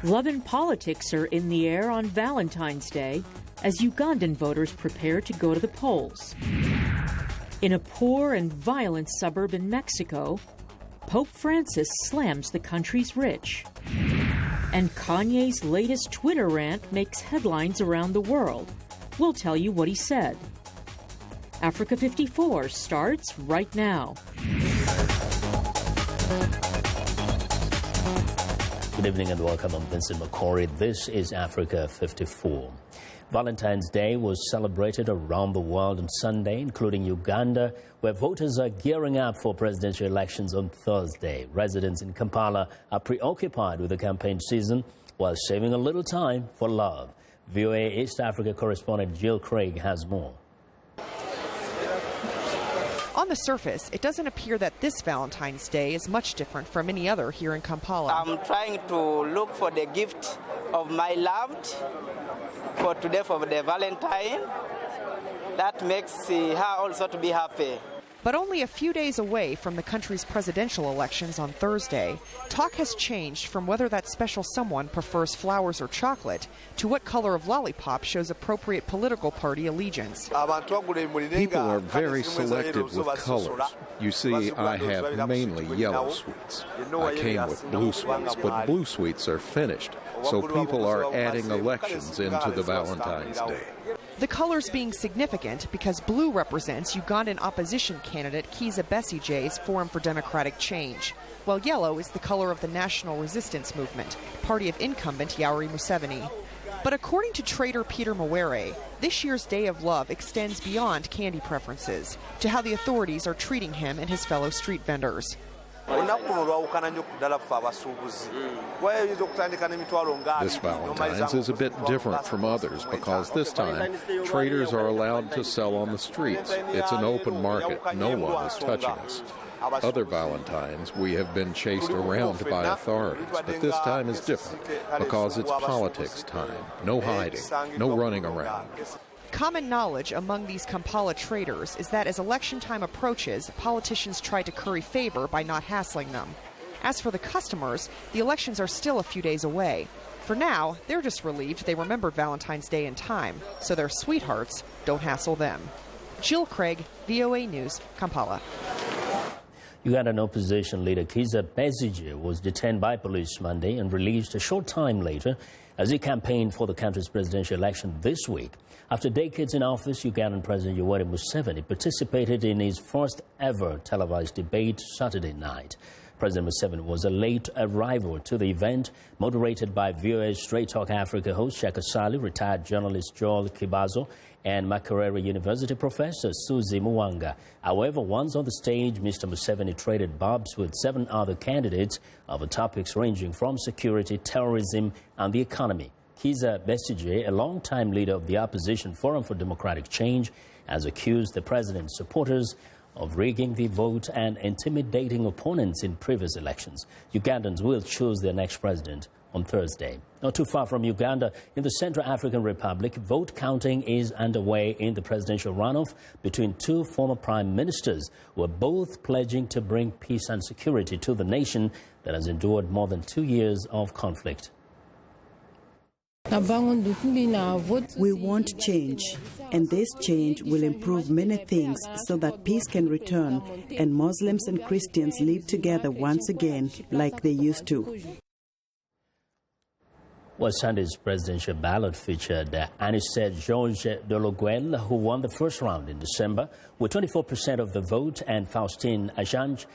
Love and politics are in the air on Valentine's Day as Ugandan voters prepare to go to the polls. In a poor and violent suburb in Mexico, Pope Francis slams the country's rich. And Kanye's latest Twitter rant makes headlines around the world. We'll tell you what he said. Africa 54 starts right now. Good evening and welcome. I'm Vincent Makori. This is Africa 54. Valentine's Day was celebrated around the world on Sunday, including Uganda, where voters are gearing up for presidential elections on Thursday. Residents in Kampala are preoccupied with the campaign season while saving a little time for love. VOA East Africa correspondent Jill Craig has more. On the surface, it doesn't appear that this Valentine's Day is much different from any other here in Kampala. I'm trying to look for the gift of my loved for today, for the Valentine. That makes her also to be happy. But only a few days away from the country's presidential elections on Thursday, talk has changed from whether that special someone prefers flowers or chocolate to what color of lollipop shows appropriate political party allegiance. People are very selective with colors. You see, I have mainly yellow sweets. I came with blue sweets, but blue sweets are finished, so people are adding elections into the Valentine's Day. The colors being significant because blue represents Ugandan opposition candidate Kizza Besigye's Forum for Democratic Change, while yellow is the color of the National Resistance Movement, party of incumbent Yoweri Museveni. But according to trader Peter Mawere, this year's Day of Love extends beyond candy preferences to how the authorities are treating him and his fellow street vendors. This Valentine's is a bit different from others because this time traders are allowed to sell on the streets. It's an open market. No one is touching us. Other Valentines, we have been chased around by authorities, but this time is different because it's politics time. No hiding, no running around. Common knowledge among these Kampala traders is that as election time approaches, politicians try to curry favor by not hassling them. As for the customers, the elections are still a few days away. For now, they're just relieved they remembered Valentine's Day in time, so their sweethearts don't hassle them. Jill Craig, VOA News, Kampala. Ugandan opposition leader Kizza Besigye was detained by police Monday and released a short time later as he campaigned for the country's presidential election this week. After decades in office, Ugandan President Yoweri Museveni participated in his first ever televised debate Saturday night. President Museveni was a late arrival to the event, moderated by VOA Straight Talk Africa host Shaka Sali, retired journalist Joel Kibazo, and Makerere University professor Suzy Muwanga. However, once on the stage, Mr. Museveni traded barbs with 7 other candidates over topics ranging from security, terrorism, and the economy. Kizza Besigye, a longtime leader of the opposition Forum for Democratic Change, has accused the president's supporters of rigging the vote and intimidating opponents in previous elections. Ugandans will choose their next president on Thursday. Not too far from Uganda, in the Central African Republic, vote counting is underway in the presidential runoff between 2 former prime ministers who are both pledging to bring peace and security to the nation that has endured more than 2 years of conflict. We want change, and this change will improve many things so that peace can return and Muslims and Christians live together once again like they used to. Well, Sunday's presidential ballot featured Anicet Georges Dologuel, who won the first round in December with 24% of the vote, and Faustine Ajanj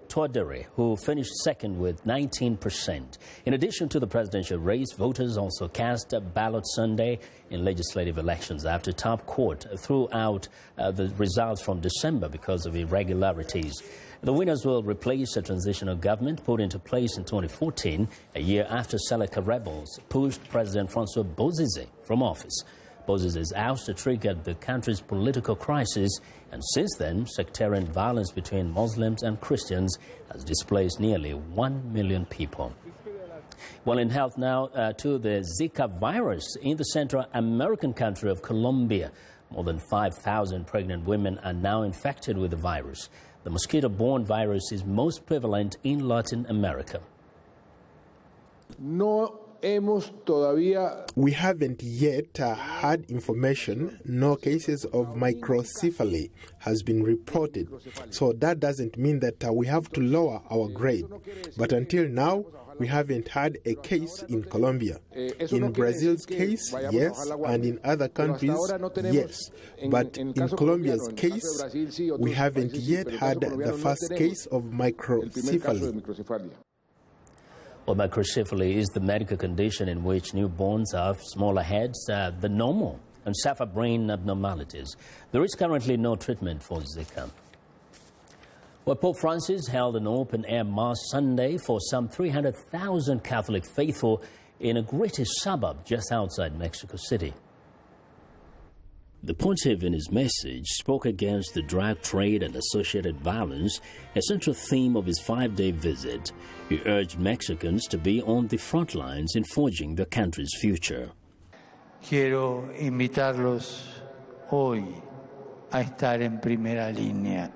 Tordere, who finished second with 19%. In addition to the presidential race, voters also cast a ballot Sunday in legislative elections after top court threw out the results from December because of irregularities. The winners will replace a transitional government put into place in 2014, a year after Seleka rebels pushed President Francois Bozize from office. Bozize's ouster triggered the country's political crisis, and since then, sectarian violence between Muslims and Christians has displaced nearly 1 million people. Well, in health now, to the Zika virus in the Central American country of Colombia. More than 5,000 pregnant women are now infected with the virus. The mosquito-borne virus is most prevalent in Latin America. No We haven't yet had information. No cases of microcephaly has been reported. So that doesn't mean that we have to lower our grade. But until now, we haven't had a case in Colombia. In Brazil's case, yes, and in other countries, yes. But in Colombia's case, we haven't yet had the first case of microcephaly. Well, microcephaly is the medical condition in which newborns have smaller heads than normal and suffer brain abnormalities. There is currently no treatment for Zika. Well, Pope Francis held an open-air Mass Sunday for some 300,000 Catholic faithful in a gritty suburb just outside Mexico City. The pontiff in his message spoke against the drug trade and associated violence, a central theme of his 5-day visit. He urged Mexicans to be on the front lines in forging the country's future. Quiero invitarlos hoy a estar en primera línea.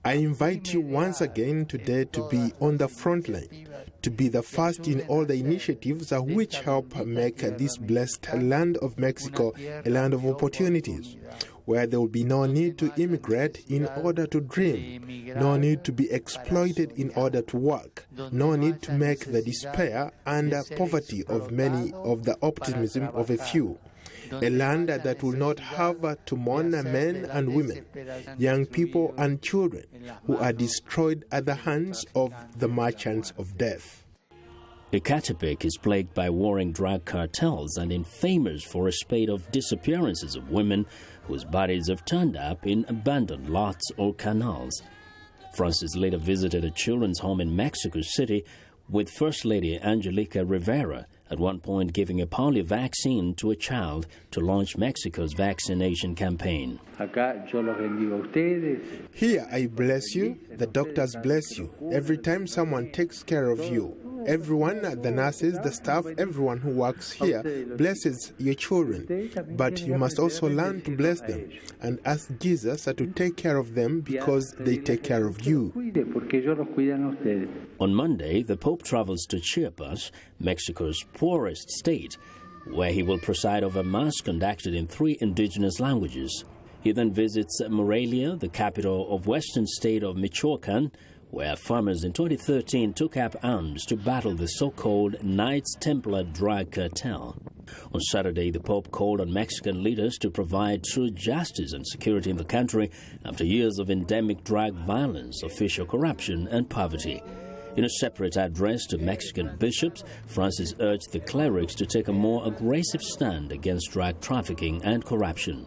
I invite you once again today to be on the front line, to be the first in all the initiatives which help make this blessed land of Mexico a land of opportunities, where there will be no need to immigrate in order to dream, no need to be exploited in order to work, no need to make the despair and poverty of many of the optimism of a few. A land that will not have to mourn men and women, young people and children who are destroyed at the hands of the merchants of death. Ecatepec is plagued by warring drug cartels and infamous for a spate of disappearances of women whose bodies have turned up in abandoned lots or canals. Francis later visited a children's home in Mexico City with First Lady Angelica Rivera, at one point giving a polio vaccine to a child to launch Mexico's vaccination campaign. Here I bless you, the doctors bless you. Every time someone takes care of you, everyone, the nurses, the staff, everyone who works here blesses your children. But you must also learn to bless them and ask Jesus to take care of them because they take care of you. On Monday, the Pope travels to Chiapas, Mexico's poorest state, where he will preside over Mass conducted in 3 indigenous languages. He then visits Morelia, the capital of western state of Michoacan, where farmers in 2013 took up arms to battle the so-called Knights Templar drug cartel. On Saturday, the Pope called on Mexican leaders to provide true justice and security in the country after years of endemic drug violence, official corruption and poverty. In a separate address to Mexican bishops, Francis urged the clerics to take a more aggressive stand against drug trafficking and corruption.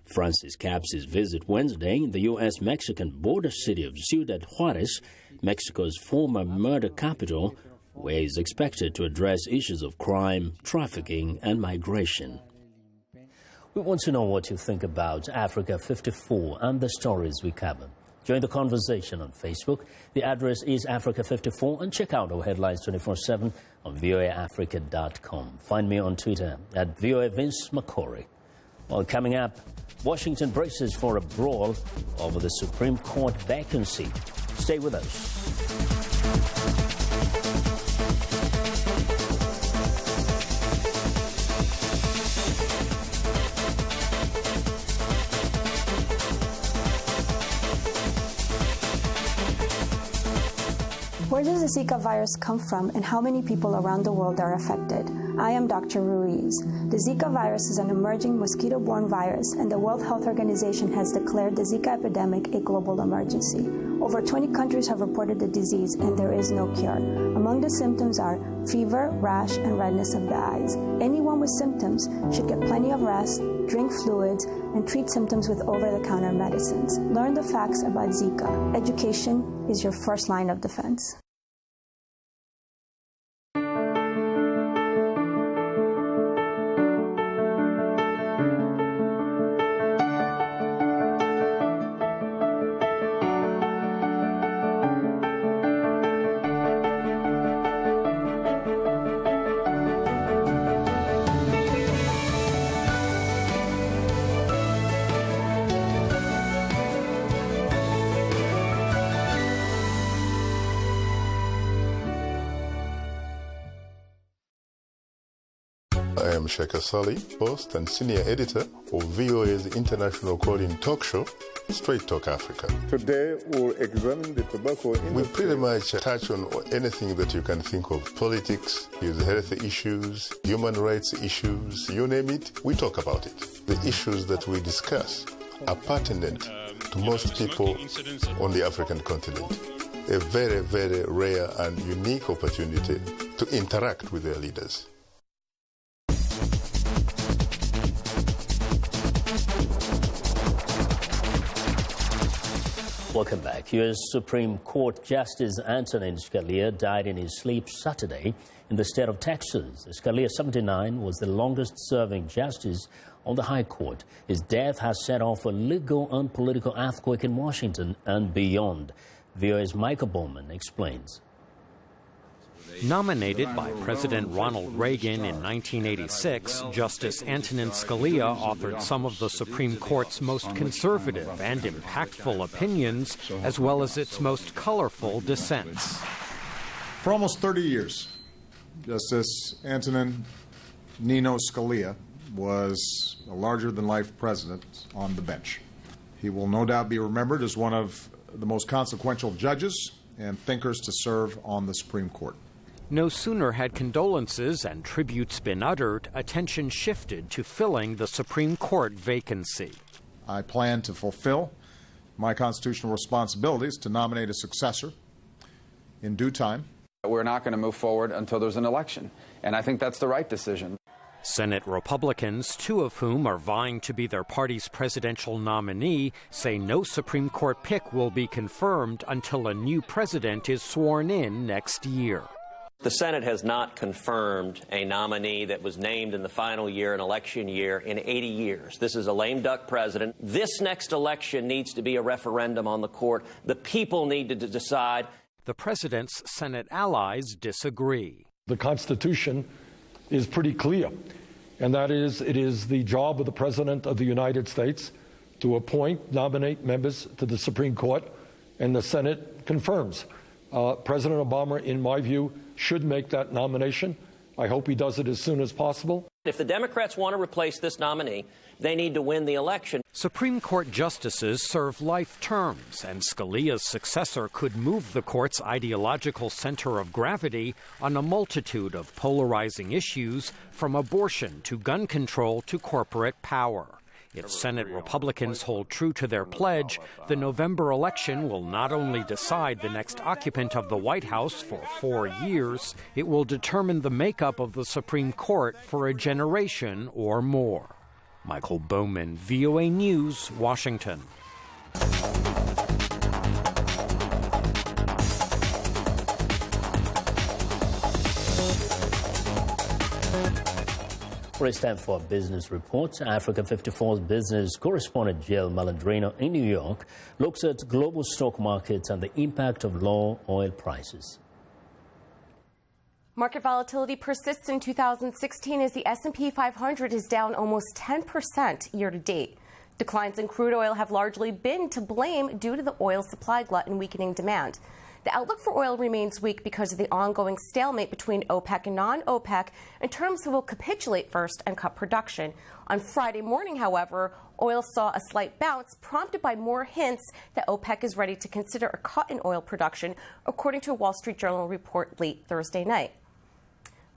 Francis caps his visit Wednesday in the U.S.-Mexican border city of Ciudad Juarez, Mexico's former murder capital, where he is expected to address issues of crime, trafficking and migration. We want to know what you think about Africa 54 and the stories we cover. Join the conversation on Facebook. The address is Africa54 and check out our headlines 24/7 on voaafrica.com. Find me on Twitter at VOA Vincent Makori. Well, coming up, Washington braces for a brawl over the Supreme Court vacancy. Stay with us. Where does the Zika virus come from and how many people around the world are affected? I am Dr. Ruiz. The Zika virus is an emerging mosquito-borne virus, and the World Health Organization has declared the Zika epidemic a global emergency. Over 20 countries have reported the disease, and there is no cure. Among the symptoms are fever, rash, and redness of the eyes. Anyone with symptoms should get plenty of rest, drink fluids, and treat symptoms with over-the-counter medicines. Learn the facts about Zika. Education is your first line of defense. I am Sheikha Sali, host and senior editor of VOA's international call-in talk show, Straight Talk Africa. Today we'll examine the tobacco industry. We pretty much touch on anything that you can think of. Politics, health issues, human rights issues, you name it, we talk about it. The issues that we discuss are pertinent to most people on the African continent. A very, very rare and unique opportunity to interact with their leaders. Welcome back. U.S. Supreme Court Justice Antonin Scalia died in his sleep Saturday in the state of Texas. Scalia, 79, was the longest-serving justice on the High Court. His death has set off a legal and political earthquake in Washington and beyond. VOA's Michael Bowman explains. Nominated by President Ronald Reagan in 1986, Justice Antonin Scalia authored some of the Supreme Court's most conservative and impactful opinions, as well as its most colorful dissents. For almost 30 years, Justice Antonin Nino Scalia was a larger-than-life president on the bench. He will no doubt be remembered as one of the most consequential judges and thinkers to serve on the Supreme Court. No sooner had condolences and tributes been uttered, attention shifted to filling the Supreme Court vacancy. I plan to fulfill my constitutional responsibilities to nominate a successor in due time. We're not going to move forward until there's an election, and I think that's the right decision. Senate Republicans, two of whom are vying to be their party's presidential nominee, say no Supreme Court pick will be confirmed until a new president is sworn in next year. The Senate has not confirmed a nominee that was named in the final year, an election year, in 80 years. This is a lame duck president. This next election needs to be a referendum on the court. The people need to decide. The president's Senate allies disagree. The Constitution is pretty clear, and that is, it is the job of the President of the United States to appoint, nominate members to the Supreme Court, and the Senate confirms. President Obama, in my view, should make that nomination. I hope he does it as soon as possible. If the Democrats want to replace this nominee, they need to win the election. Supreme Court justices serve life terms, and Scalia's successor could move the court's ideological center of gravity on a multitude of polarizing issues, from abortion to gun control to corporate power. If Senate Republicans hold true to their pledge, the November election will not only decide the next occupant of the White House for 4 years, it will determine the makeup of the Supreme Court for a generation or more. Michael Bowman, VOA News, Washington. It's time for a business report. Africa 54's business correspondent Jill Malandrino in New York looks at global stock markets and the impact of low oil prices. Market volatility persists in 2016 as the S&P 500 is down almost 10% year to date. Declines in crude oil have largely been to blame due to the oil supply glut and weakening demand. The outlook for oil remains weak because of the ongoing stalemate between OPEC and non-OPEC in terms of who will capitulate first and cut production. On Friday morning, however, oil saw a slight bounce, prompted by more hints that OPEC is ready to consider a cut in oil production, according to a Wall Street Journal report late Thursday night.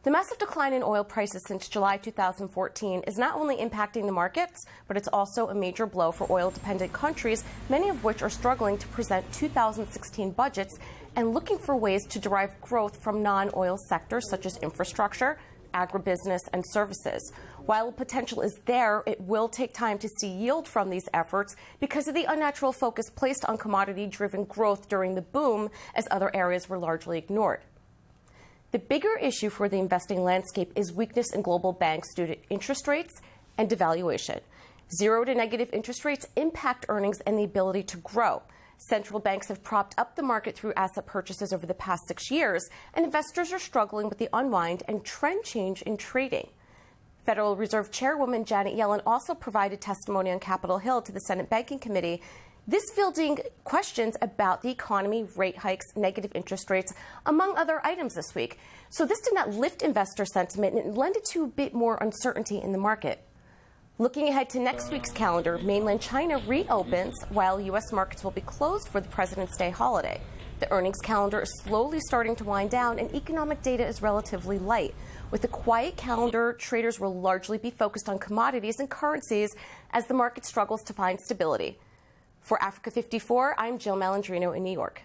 The massive decline in oil prices since July 2014 is not only impacting the markets, but it's also a major blow for oil-dependent countries, many of which are struggling to present 2016 budgets and looking for ways to derive growth from non-oil sectors such as infrastructure, agribusiness, and services. While the potential is there, it will take time to see yield from these efforts because of the unnatural focus placed on commodity-driven growth during the boom, as other areas were largely ignored. The bigger issue for the investing landscape is weakness in global banks due to interest rates and devaluation. Zero to negative interest rates impact earnings and the ability to grow. Central banks have propped up the market through asset purchases over the past 6 years, and investors are struggling with the unwind and trend change in trading. Federal Reserve Chairwoman Janet Yellen also provided testimony on Capitol Hill to the Senate Banking Committee. This fielding questions about the economy, rate hikes, negative interest rates, among other items this week. So this did not lift investor sentiment and it lended to a bit more uncertainty in the market. Looking ahead to next week's calendar, mainland China reopens while U.S. markets will be closed for the President's Day holiday. The earnings calendar is slowly starting to wind down and economic data is relatively light. With a quiet calendar, traders will largely be focused on commodities and currencies as the market struggles to find stability. For Africa 54, I'm Jill Malandrino in New York.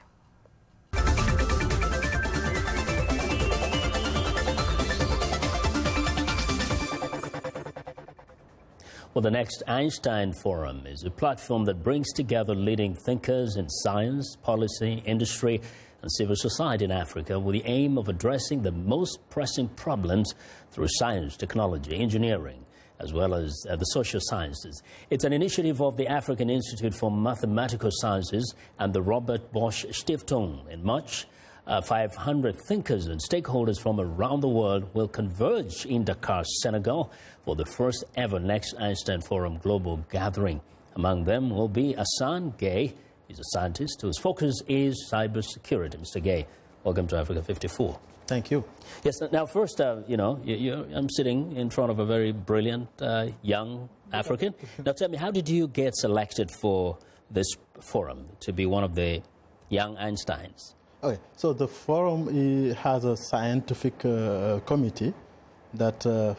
Well, the next Einstein Forum is a platform that brings together leading thinkers in science, policy, industry, and civil society in Africa with the aim of addressing the most pressing problems through science, technology, engineering, as well as the social sciences. It's an initiative of the African Institute for Mathematical Sciences and the Robert Bosch Stiftung. In March, 500 thinkers and stakeholders from around the world will converge in Dakar, Senegal, for the first ever Next Einstein Forum global gathering. Among them will be Hassan Gay. He's a scientist whose focus is cybersecurity. Mr. Gay, welcome to Africa 54. Thank you. Yes, now first, I'm sitting in front of a very brilliant young African. Now tell me, how did you get selected for this forum to be one of the young Einsteins? Okay, so the forum has a scientific committee that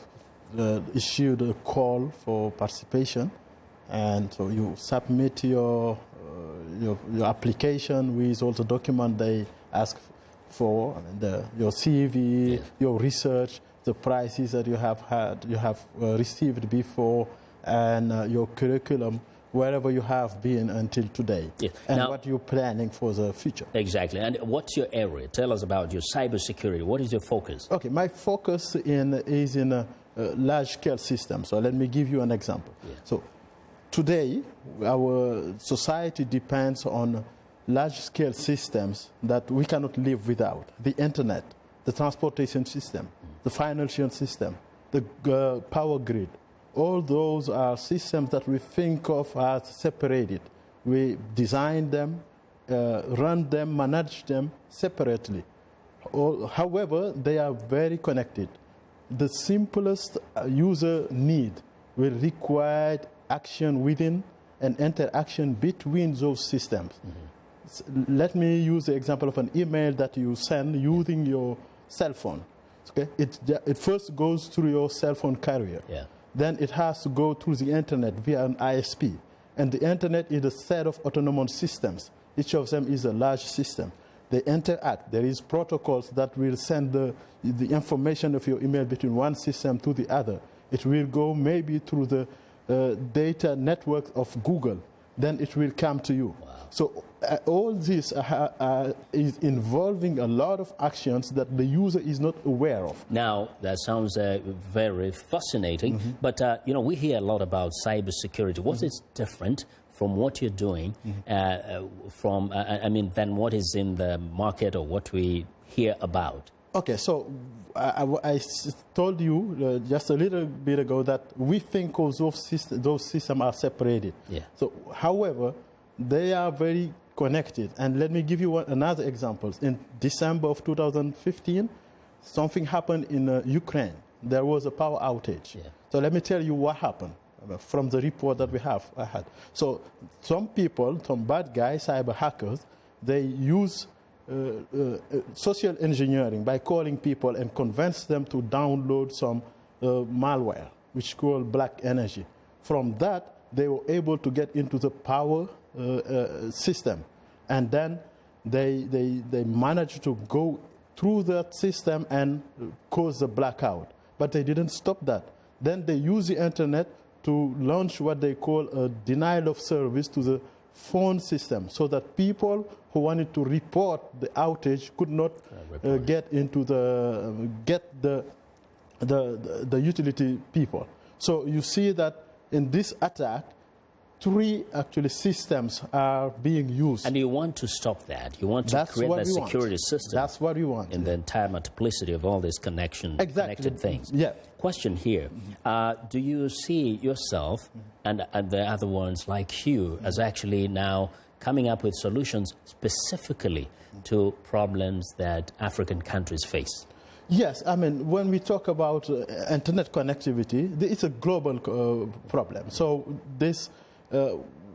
issued a call for participation, and so you submit your application with all the document they ask for, your CV, your research, the prizes that you have received before, and your curriculum, wherever you have been until today, and now, what you're planning for the future. Exactly. And what's your area? Tell us about your cybersecurity. What is your focus? Okay, my focus is in large-scale systems. So let me give you an example. So today, our society depends on large-scale systems that we cannot live without. The internet, the transportation system, the financial system, the power grid. All those are systems that we think of as separated. We design them, run them, manage them separately. However, they are very connected. The simplest user need will require action within and interaction between those systems. Let me use the example of an email that you send using your cell phone. Okay? It first goes through your cell phone carrier. Then it has to go through the internet via an ISP. And the internet is a set of autonomous systems. Each of them is a large system. They interact. There is protocols that will send the information of your email between one system to the other. It will go maybe through the data network of Google. Then it will come to you. So all this is involving a lot of actions that the user is not aware of. Now, that sounds very fascinating. But, we hear a lot about cybersecurity. What is different from what you're doing than what is in the market or what we hear about? Okay, so I told you just a little bit ago that we think those systems are separated. So, however, they are very connected. And let me give you another example. In December of 2015, something happened in Ukraine. There was a power outage. So let me tell you what happened from the report that I had. So some people, some bad guys, cyber hackers, they use social engineering by calling people and convince them to download some malware, which is called black energy. From that, they were able to get into the power system, and then they managed to go through that system and cause the blackout. But they didn't stop that. Then they use the internet to launch what they call a denial of service to the phone system, so that people who wanted to report the outage could not get the utility people. So you see that in this attack, three actually systems are being used. And you want to stop that. You want to create that security system. That's what we want. In the entire multiplicity of all these connected things. Yeah. Question here. Do you see yourself and the other ones like you as actually now coming up with solutions specifically to problems that African countries face? Yes, I mean, when we talk about internet connectivity, it's a global problem. So this,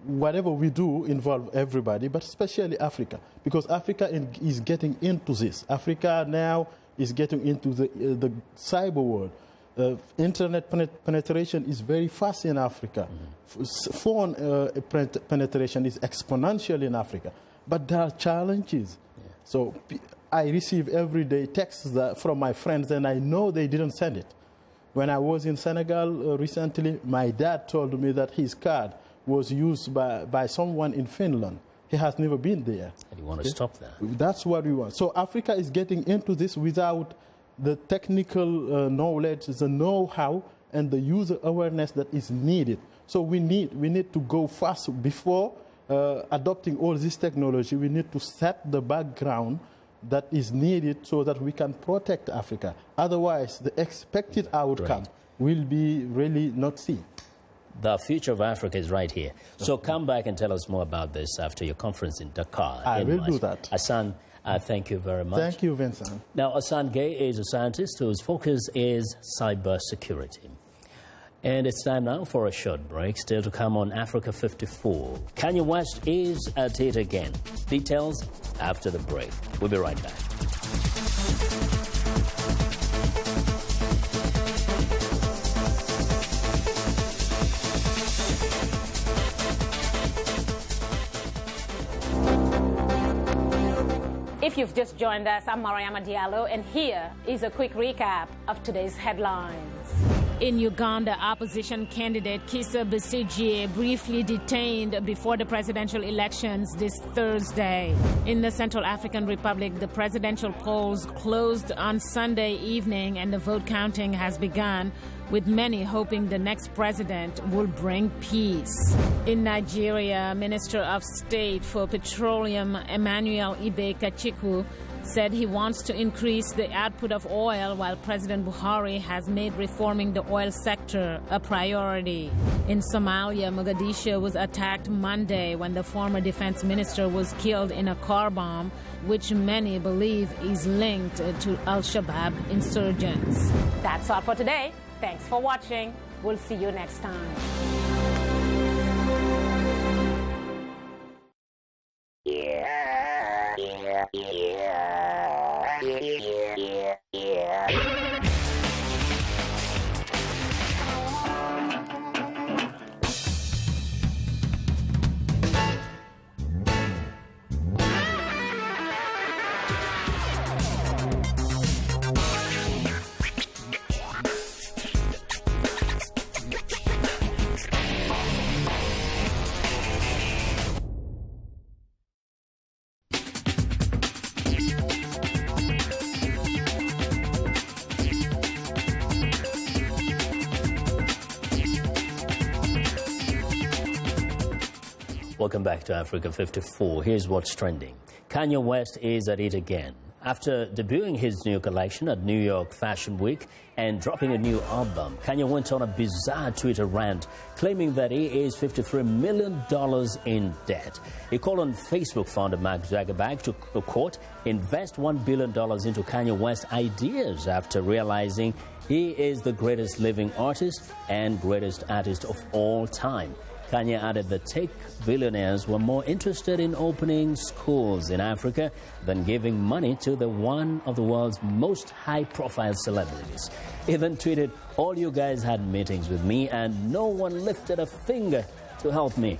whatever we do involve everybody, but especially Africa, because Africa is getting into this. Africa now is getting into the cyber world. Internet penetration is very fast in Africa. Phone penetration is exponential in Africa. But there are challenges. Yeah. So I receive every day texts from my friends, and I know they didn't send it. When I was in Senegal recently, my dad told me that his card was used by someone in Finland. He has never been there. And you want to stop that. That's what we want. So Africa is getting into this without the technical knowledge, the know-how, and the user awareness that is needed. So we need to go fast before adopting all this technology. We need to set the background that is needed so that we can protect Africa. Otherwise, the expected outcome will be really not seen. The future of Africa is right here. So come back and tell us more about this after your conference in Dakar. I will do that. Hassan, thank you very much. Thank you, Vincent. Now, Hassan Gay is a scientist whose focus is cyber security. And it's time now for a short break. Still to come on Africa 54. Kanye West is at it again. Details after the break. We'll be right back. If you've just joined us, I'm Mariama Diallo, and here is a quick recap of today's headlines. In Uganda, opposition candidate Kizza Besigye briefly detained before the presidential elections this Thursday. In the Central African Republic, the presidential polls closed on Sunday evening and the vote counting has begun, with many hoping the next president will bring peace. In Nigeria, Minister of State for Petroleum Emmanuel Ibe Kachiku said he wants to increase the output of oil, while President Buhari has made reforming the oil sector a priority. In Somalia, Mogadishu was attacked Monday when the former defense minister was killed in a car bomb, which many believe is linked to Al-Shabaab insurgents. That's all for today. Thanks for watching. We'll see you next time. Welcome back to Africa 54. Here's what's trending. Kanye West is at it again. After debuting his new collection at New York Fashion Week and dropping a new album, Kanye went on a bizarre Twitter rant claiming that he is $53 million in debt. He called on Facebook founder Mark Zuckerberg to, quote, invest $1 billion into Kanye West's ideas after realizing he is the greatest living artist and greatest artist of all time. Kanye added that tech billionaires were more interested in opening schools in Africa than giving money to one of the world's most high-profile celebrities. He then tweeted, all you guys had meetings with me and no one lifted a finger to help me.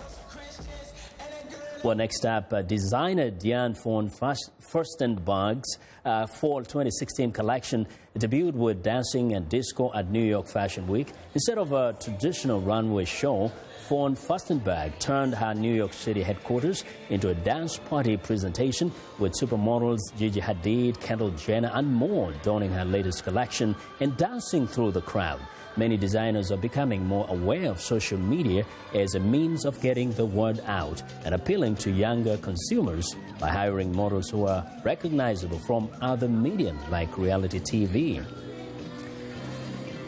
Well, next up, designer Diane von Furstenberg's Fall 2016 collection debuted with dancing and disco at New York Fashion Week. Instead of a traditional runway show, von Furstenberg turned her New York City headquarters into a dance party presentation with supermodels Gigi Hadid, Kendall Jenner, and more donning her latest collection and dancing through the crowd. Many designers are becoming more aware of social media as a means of getting the word out and appealing to younger consumers by hiring models who are recognizable from other mediums like reality TV.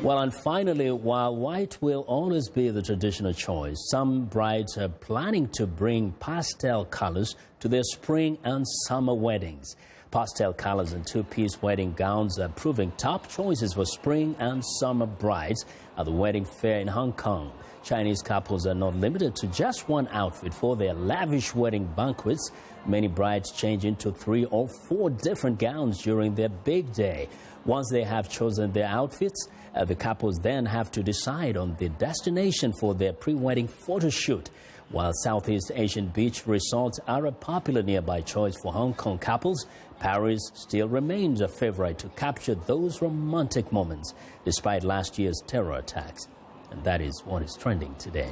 Well, and finally, while white will always be the traditional choice, some brides are planning to bring pastel colors to their spring and summer weddings. Pastel colors and two-piece wedding gowns are proving top choices for spring and summer brides at the wedding fair in Hong Kong. Chinese couples are not limited to just one outfit for their lavish wedding banquets. Many brides change into 3 or 4 different gowns during their big day. Once they have chosen their outfits, the couples then have to decide on the destination for their pre-wedding photo shoot. While Southeast Asian beach resorts are a popular nearby choice for Hong Kong couples, Paris still remains a favorite to capture those romantic moments, despite last year's terror attacks. And that is what is trending today.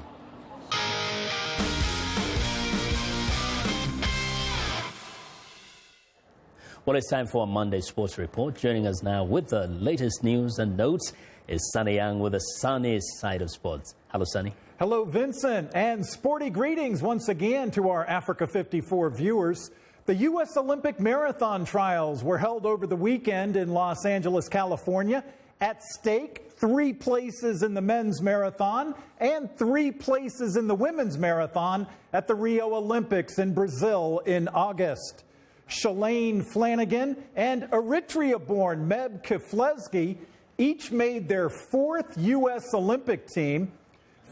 Well, it's time for a Monday Sports Report. Joining us now with the latest news and notes is Sunny Young with the sunny side of sports. Hello, Sunny. Hello, Vincent, and sporty greetings once again to our Africa 54 viewers. The U.S. Olympic Marathon Trials were held over the weekend in Los Angeles, California. At stake, 3 places in the men's marathon and 3 places in the women's marathon at the Rio Olympics in Brazil in August. Shalane Flanagan and Eritrea-born Meb Keflezighi each made their 4th U.S. Olympic team.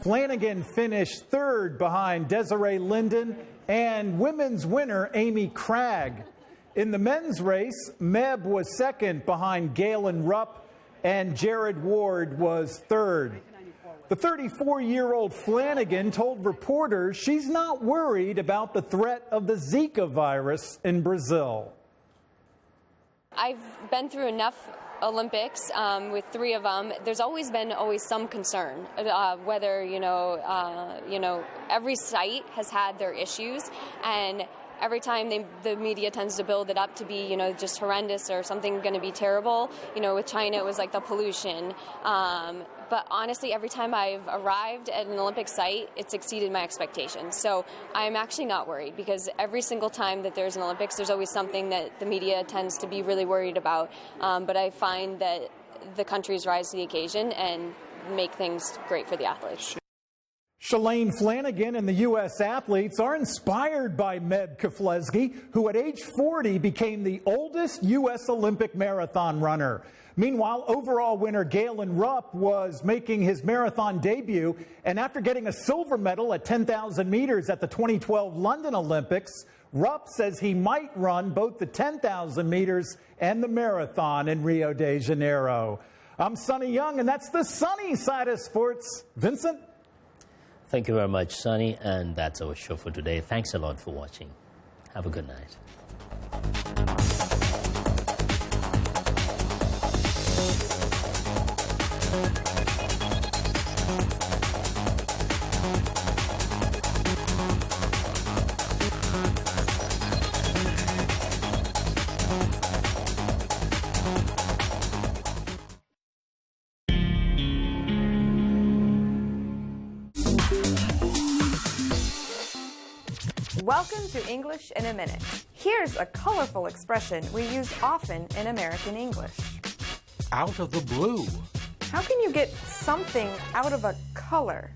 Flanagan finished 3rd behind Desiree Linden and women's winner Amy Cragg. In the men's race, Meb was 2nd behind Galen Rupp and Jared Ward was 3rd. The 34-year-old Flanagan told reporters she's not worried about the threat of the Zika virus in Brazil. I've been through enough Olympics with 3 of them. There's always been some concern whether every site has had their issues, and every time the media tends to build it up to be just horrendous or something going to be terrible. With China it was like the pollution. But honestly, every time I've arrived at an Olympic site, it's exceeded my expectations. So I'm actually not worried, because every single time that there's an Olympics, there's always something that the media tends to be really worried about. But I find that the countries rise to the occasion and make things great for the athletes. Shalane Flanagan and the U.S. athletes are inspired by Meb Keflezighi, who at age 40 became the oldest U.S. Olympic marathon runner. Meanwhile, overall winner Galen Rupp was making his marathon debut, and after getting a silver medal at 10,000 meters at the 2012 London Olympics, Rupp says he might run both the 10,000 meters and the marathon in Rio de Janeiro. I'm Sunny Young, and that's the sunny side of sports. Vincent? Thank you very much, Sunny, and that's our show for today. Thanks a lot for watching. Have a good night. Welcome to English in a Minute. Here's a colorful expression we use often in American English. Out of the blue. How can you get something out of a color?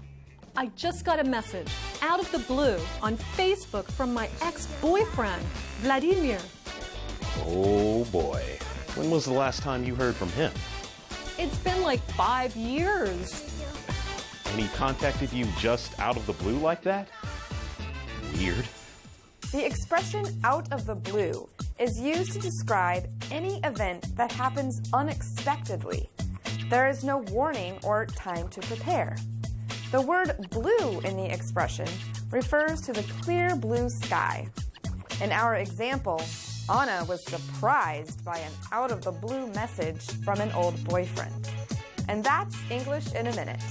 I just got a message out of the blue on Facebook from my ex-boyfriend, Vladimir. Oh boy. When was the last time you heard from him? It's been like 5 years. And he contacted you just out of the blue like that? Weird. The expression out of the blue is used to describe any event that happens unexpectedly. There is no warning or time to prepare. The word blue in the expression refers to the clear blue sky. In our example, Anna was surprised by an out-of-the-blue message from an old boyfriend. And that's English in a Minute.